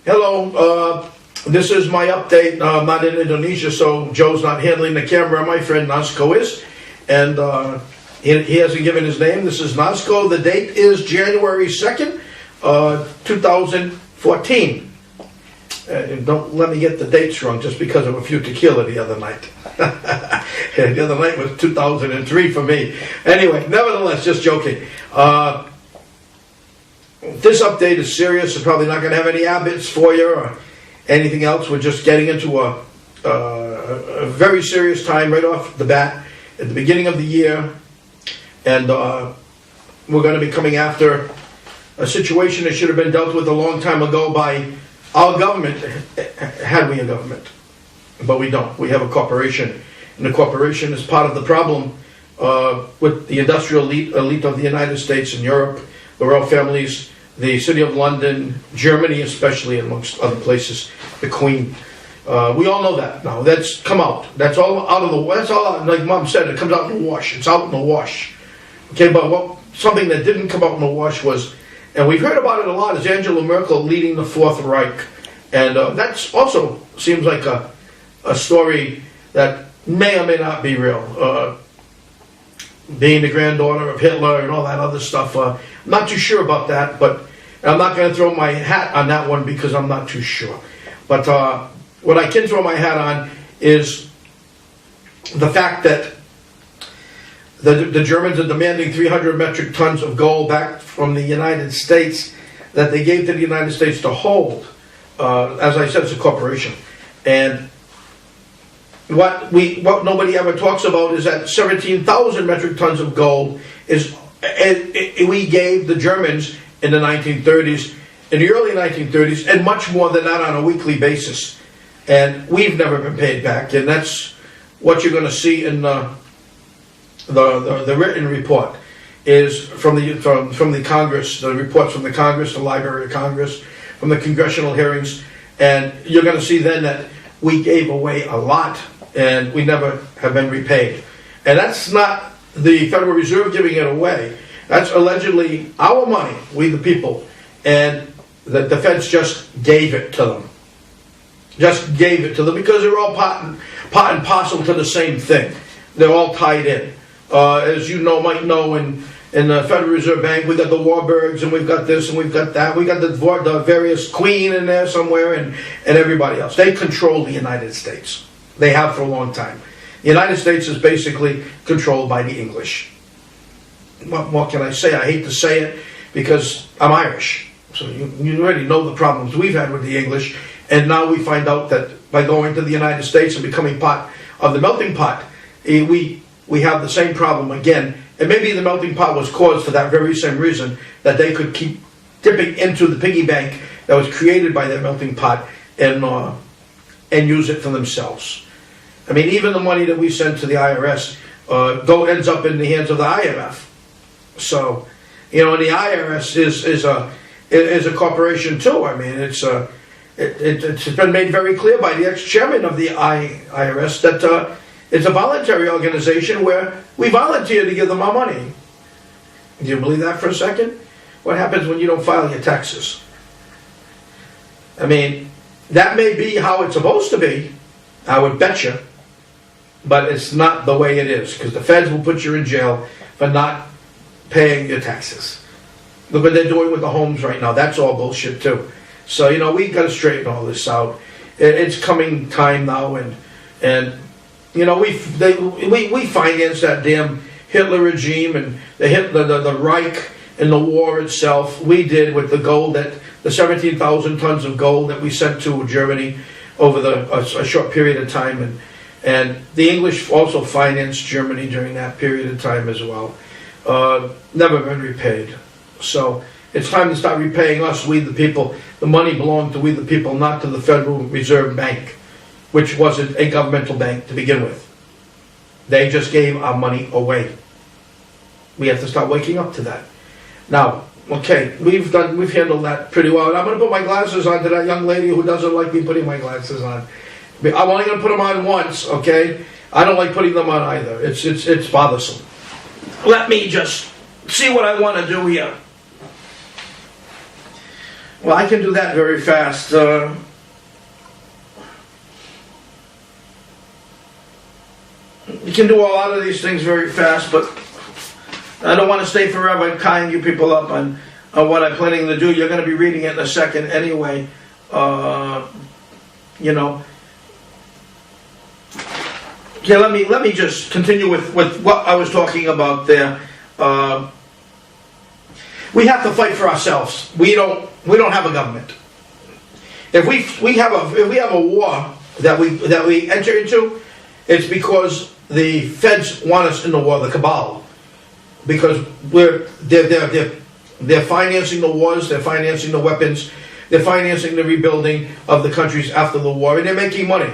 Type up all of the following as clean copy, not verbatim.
Hello, this is my update. I'm not in Indonesia, so Joe's not handling the camera. My friend Nazco is, and he hasn't given his name. This is Nazco. The date is January 2nd, 2014. Don't let me get the dates wrong just because of a few tequila the other night. The other night was 2003 for me. Anyway, nevertheless, just joking. This update is serious. We're probably not going to have any habits for you or anything else. We're just getting into a very serious time right off the bat at the beginning of the year. And we're going to be coming after a situation that should have been dealt with a long time ago by our government, had we a government. But we don't. We have a corporation. And the corporation is part of the problem with the industrial elite of the United States and Europe, the royal families, the city of London, Germany especially, amongst other places, the Queen. We all know that now. That's come out. That's all out of the. That's all out, like Mom said. It comes out in the wash. It's out in the wash. Okay, but something that didn't come out in the wash was, and we've heard about it a lot, is Angela Merkel leading the Fourth Reich, and that's also seems like a story that may or may not be real. Being the granddaughter of Hitler and all that other stuff. I'm not too sure about that, but I'm not going to throw my hat on that one because I'm not too sure. But what I can throw my hat on is the fact that the Germans are demanding 300 metric tons of gold back from the United States that they gave to the United States to hold. As I said, it's a corporation. And what nobody ever talks about is that 17,000 metric tons of gold we gave the Germans in the 1930s, in the early 1930s, and much more than that on a weekly basis. And we've never been paid back, and that's what you're going to see in the written report is from the Congress, the reports from the Congress, the Library of Congress, from the congressional hearings, and you're going to see then that we gave away a lot and we never have been repaid. And that's not the Federal Reserve giving it away. That's allegedly our money, we the people, and the feds just gave it to them. Just gave it to them because they're all part and parcel to the same thing. They're all tied in. As you might know, in the Federal Reserve Bank, we got the Warburgs, and we've got this, and we've got that. We got the various Queen in there somewhere, and everybody else. They control the United States. They have for a long time. The United States is basically controlled by the English. What more can I say? I hate to say it because I'm Irish. So you already know the problems we've had with the English. And now we find out that by going to the United States and becoming part of the melting pot, we have the same problem again. And maybe the melting pot was caused for that very same reason, that they could keep dipping into the piggy bank that was created by that melting pot and use it for themselves. I mean, even the money that we send to the IRS ends up in the hands of the IMF. So, and the IRS is a corporation too. I mean, it's been made very clear by the ex-chairman of the IRS that it's a voluntary organization where we volunteer to give them our money. Do you believe that for a second? What happens when you don't file your taxes? I mean, that may be how it's supposed to be, I would bet you, but it's not the way it is, because the feds will put you in jail for not paying your taxes. Look what they're doing with the homes right now. That's all bullshit too. So, we've got to straighten all this out. It's coming time now, and we financed that damn Hitler regime and the Reich and the war itself. We did with the gold, the 17,000 tons of gold that we sent to Germany over a short period of time, and the English also financed Germany during that period of time as well. Never been repaid. So it's time to start repaying us, we the people. The money belonged to we the people, not to the Federal Reserve Bank, which wasn't a governmental bank to begin with. They just gave our money away. We have to start waking up to that. Now, okay, we've handled that pretty well. And I'm going to put my glasses on to that young lady who doesn't like me putting my glasses on. I'm only going to put them on once, okay? I don't like putting them on either. It's bothersome. Let me just see what I want to do here. Well, I can do that very fast. You can do a lot of these things very fast, but I don't want to stay forever and tying you people up on what I'm planning to do. You're going to be reading it in a second anyway. You know. Okay, let me just continue with what I was talking about there. We have to fight for ourselves. We don't have a government. If we have a war that we enter into, it's because the feds want us in the war, the cabal, because they're financing the wars, they're financing the weapons, they're financing the rebuilding of the countries after the war, and they're making money.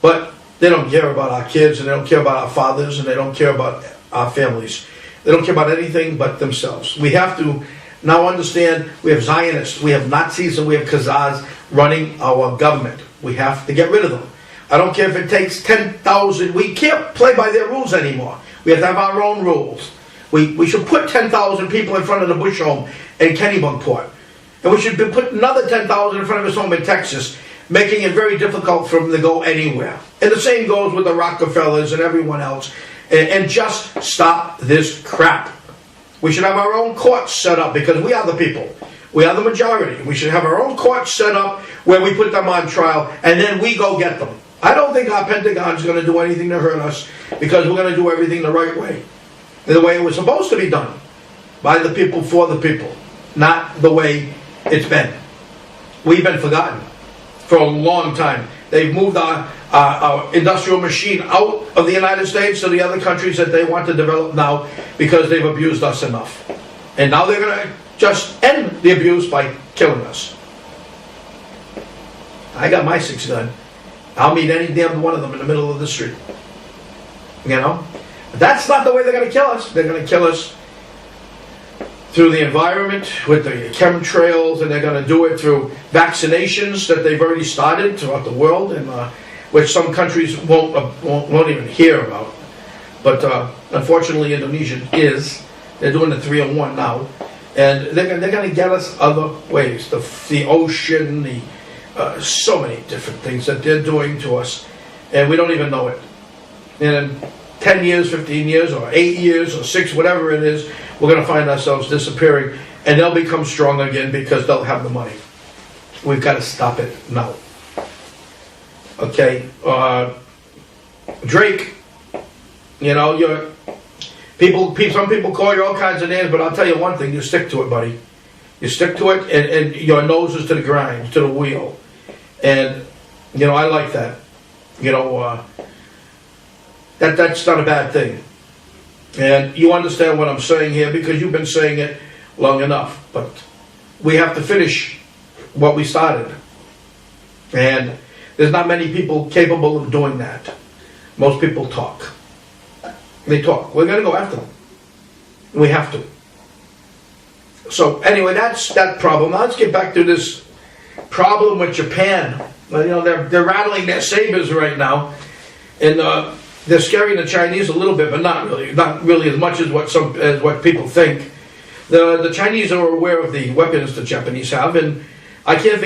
But they don't care about our kids, and they don't care about our fathers, and they don't care about our families. They don't care about anything but themselves. We have to now understand we have Zionists, we have Nazis, and we have Khazars running our government. We have to get rid of them. I don't care if it takes 10,000. We can't play by their rules anymore. We have to have our own rules. We should put 10,000 people in front of the Bush home in Kennebunkport. And we should put another 10,000 in front of his home in Texas, making it very difficult for them to go anywhere. And the same goes with the Rockefellers and everyone else. And just stop this crap. We should have our own courts set up because we are the people. We are the majority. We should have our own courts set up where we put them on trial and then we go get them. I don't think our Pentagon is going to do anything to hurt us because we're going to do everything the right way. The way it was supposed to be done. By the people, for the people. Not the way it's been. We've been forgotten for a long time. They've moved our industrial machine out of the United States to the other countries that they want to develop now because they've abused us enough. And now they're going to just end the abuse by killing us. I got my 6 gun. I'll meet any damn one of them in the middle of the street. You know? That's not the way they're going to kill us. They're going to kill us through the environment, with the chemtrails, and they're going to do it through vaccinations that they've already started throughout the world, and which some countries won't even hear about. But unfortunately, Indonesia is. They're doing the 301 now, and they're going to get us other ways. The ocean, so many different things that they're doing to us, and we don't even know it. And in 10 years, 15 years, or 8 years, or 6, whatever it is, we're going to find ourselves disappearing, and they'll become strong again because they'll have the money. We've got to stop it now. Okay, Drake, you know, some people call you all kinds of names, but I'll tell you one thing, you stick to it, buddy. You stick to it, and your nose is to the grind, to the wheel. And, you know, I like that. You know, that's not a bad thing. And you understand what I'm saying here because you've been saying it long enough. But we have to finish what we started. And there's not many people capable of doing that. Most people talk. They talk. We're going to go after them. We have to. So anyway, that's that problem. Now let's get back to this problem with Japan. You know, they're rattling their sabers right now. And they're scaring the Chinese a little bit, but not really as much as what people think. The Chinese are aware of the weapons the Japanese have, and I can't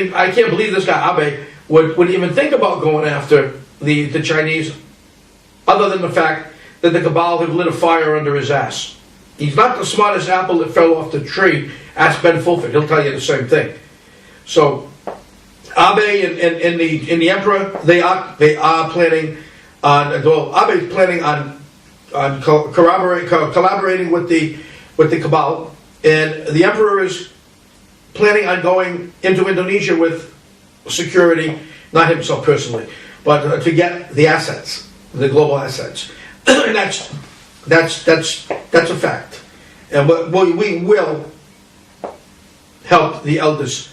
believe this guy Abe would even think about going after the Chinese, other than the fact that the cabal have lit a fire under his ass. He's not the smartest apple that fell off the tree. Ask Ben Fulford; he'll tell you the same thing. So Abe and the emperor, they are planning. Abe's planning on collaborating with the cabal, and the emperor is planning on going into Indonesia with security, not himself personally, but to get the assets, the global assets. And that's a fact, and we will help the elders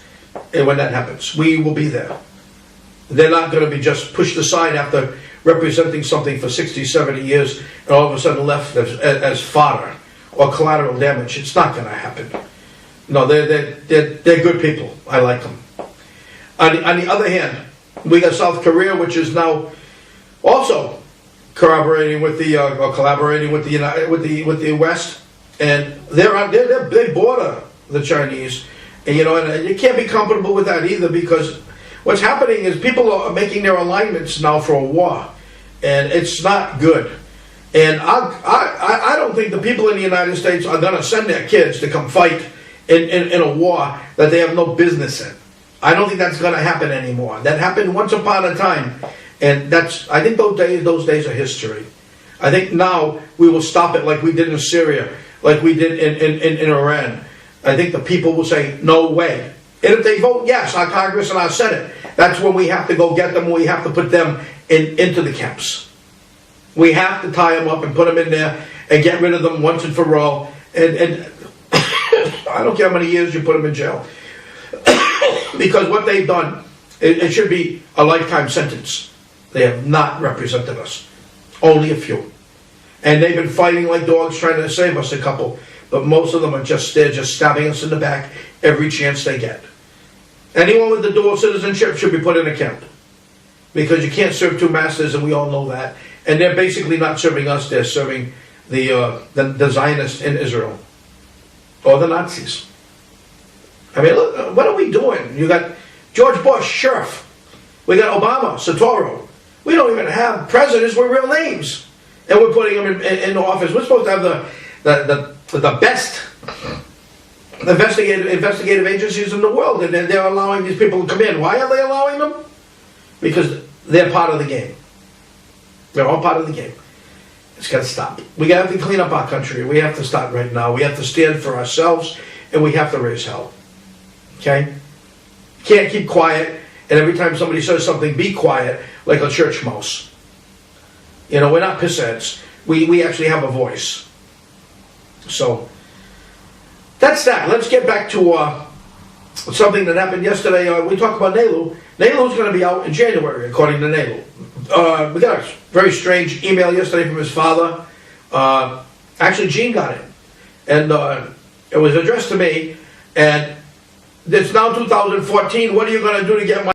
when that happens. We will be there. They're not going to be just pushed aside after representing something for 60, 70 years and all of a sudden left as fodder or collateral damage. It's not going to happen. No, they're good people. I like them. On the other hand, we got South Korea, which is now also collaborating with the West, and they border the Chinese, And, and you can't be comfortable with that either, because what's happening is people are making their alignments now for a war, and it's not good. And I don't think the people in the United States are going to send their kids to come fight in a war that they have no business in. I don't think that's going to happen anymore. That happened once upon a time, and I think those days are history. I think now we will stop it like we did in Syria, like we did in Iran. I think the people will say, no way. And if they vote yes, our Congress and our Senate, that's when we have to go get them, we have to put them into the camps. We have to tie them up and put them in there and get rid of them once and for all. And I don't care how many years you put them in jail. Because what they've done, it should be a lifetime sentence. They have not represented us. Only a few. And they've been fighting like dogs trying to save us, a couple. But most of them are just stabbing us in the back every chance they get. Anyone with the dual citizenship should be put in a camp. Because you can't serve two masters, and we all know that. And they're basically not serving us, they're serving the Zionists in Israel. Or the Nazis. I mean, look, what are we doing? You got George Bush, sheriff. We got Obama, Sotoro. We don't even have presidents with real names. And we're putting them in office. We're supposed to have the best investigative agencies in the world, and they're allowing these people to come in. Why are they allowing them? Because they're part of the game. They're all part of the game. It's got to stop. We have to clean up our country. We have to start right now. We have to stand for ourselves, and we have to raise hell. Okay? Can't keep quiet, and every time somebody says something, be quiet like a church mouse. We're not pissheads. We actually have a voice. So, that's that. Let's get back to something that happened yesterday. We talked about Nelu. Nelu's going to be out in January, according to Nelu. We got a very strange email yesterday from his father. Actually, Gene got it. And it was addressed to me. And it's now 2014. What are you going to do to get my